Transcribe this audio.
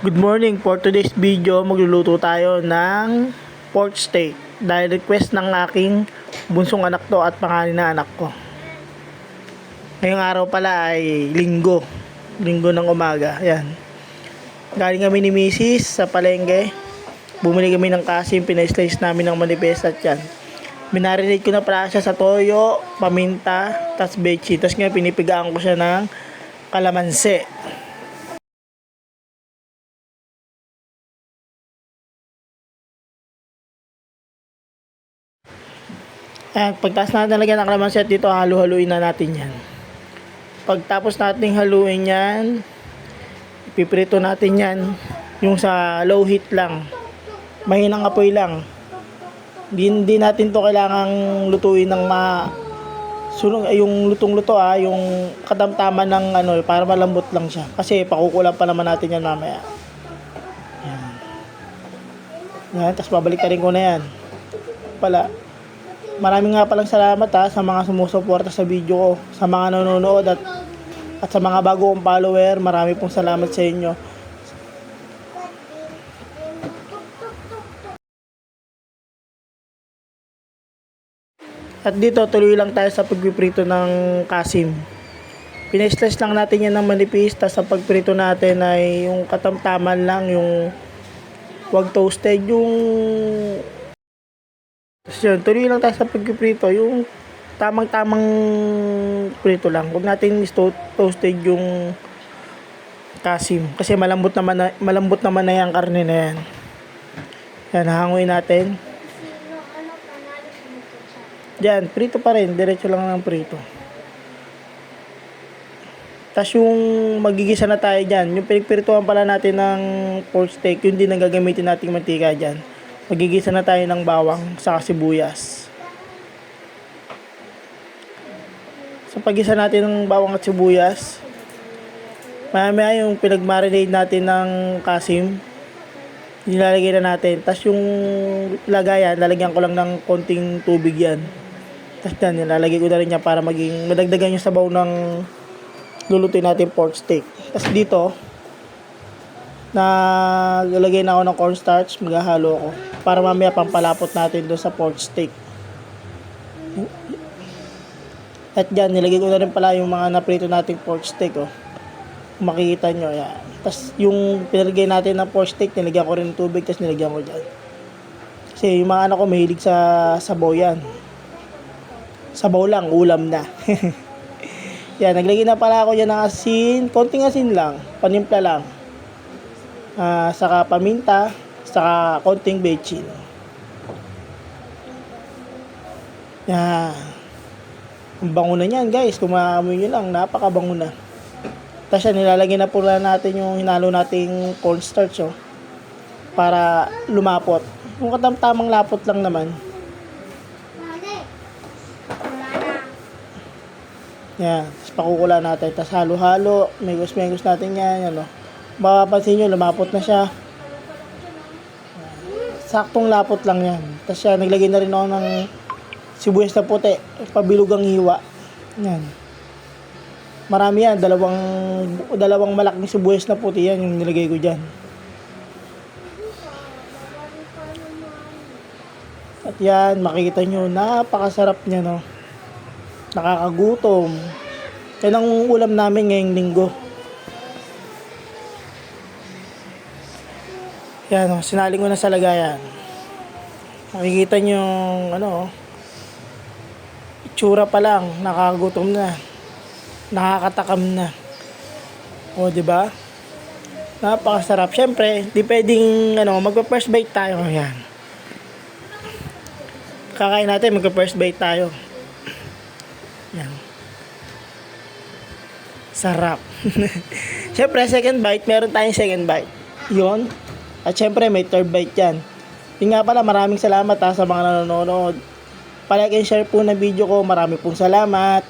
Good morning. For today's video, magluluto tayo ng pork steak dahil request ng aking bunsong anak to at panganay na anak ko. Ngayong araw pala ay linggo ng umaga. Ayan. Galing kami ni Mrs. sa palengke. Bumili kami ng kasim, pina-slice namin ng manipes at yan. Minarinate ko na pala siya sa toyo, paminta, tas bechi. Tas nga pinipigaan ko siya ng kalamansi. Ayan, pagtaas natin lagyan ng kalamansi at dito halu-haluin na natin yan. Pagtapos nating haluin yan, ipiprito natin yan yung sa low heat lang. Mahinang apoy lang. Hindi natin to kailangang lutuin ng sunog, yung lutong-luto yung katamtaman ng para malambot lang siya. Kasi pakukulang pa naman natin yan mamaya. Yan. Yan, tapos babalik rin ko na yan. Maraming nga palang salamat sa mga sumusuporta sa video ko, sa mga nanonood at sa mga bago kong follower. Marami pong salamat sa inyo. At dito tuloy lang tayo sa pagpiprito ng kasim. Pina-slice lang natin yan ng manipis, tapos sa pagprito natin ay yung katamtaman lang, yung wag toasted, yung yun, tuloy lang tayo sa pagpiprito, yung tamang-tamang prito lang. Huwag natin toasted yung kasim kasi malambot naman na yung karne na yan. Yan, hanguin natin. Yan, prito pa rin, diretso lang ng prito. Tapos yung magigisa na tayo dyan, yung pinagprituhan pala natin ng pork steak, yun din ang gagamitin nating mantika dyan. Magigisa na tayo ng bawang sa sibuyas. Sa paggisa natin ng bawang at sibuyas, mamaya yung pinagmarinate natin ng kasim, nilalagay na natin. Tapos yung lagayan, lalagyan ko lang ng konting tubig yan. Tapos yan, nilalagay ko na rin yan para maging madagdagan yung sabaw ng lulutuin natin pork steak. Tapos dito, naglalagay na ako ng cornstarch, maghahalo ako para mamaya pampalapot natin doon sa pork steak. At dyan, nilagay ko na rin pala yung mga naprito nating pork steak. Makikita nyo, yan. Tapos yung pinalagay natin ng pork steak, nilagyan ko rin ng tubig, tapos nilagyan ko dyan. Kasi yung mga anak ko mahilig sa sabaw yan. Sabaw lang, ulam na. Yan, naglagay na pala ako dyan ng asin, konting asin lang, panimpla lang. Saka paminta, saka konting bechin. Yan. Ang bango na yan, guys. Kung maamoy nyo lang, napakabango na. Tapos yan, nilalagay na pula natin yung hinalo nating cornstarch para lumapot. Yung katamtamang lapot lang naman. Yan. Tapos pakukula natin. Tapos halo-halo. Megos-megos natin yan. Mapapansin nyo, lumapot na siya. Saktong lapot lang yan. Tapos siya, naglagay na rin ako ng sibuyas na puti, pabilugang hiwa. Yan. Marami yan, dalawang malaking sibuyas na puti yan yung nilagay ko dyan. At yan, makikita nyo, napakasarap niya, no. Nakakagutom. Yan ang ulam namin ngayong linggo. Yan, sinaling ko na sa lagayan. Makikita nyo yung itsura pa lang, nakakagutom na. Nakakatakam na. O, di ba? Napakasarap. Syempre, di pwedeng magpa-first bite tayo. Yan. Kakain natin, magpa-first bite tayo. Yan. Sarap. Syempre, second bite, meron tayong second bite. Yun. At syempre, may third bite yan. Yun nga pala, maraming salamat sa mga nanonood. Palike and share po na video ko. Marami pong salamat.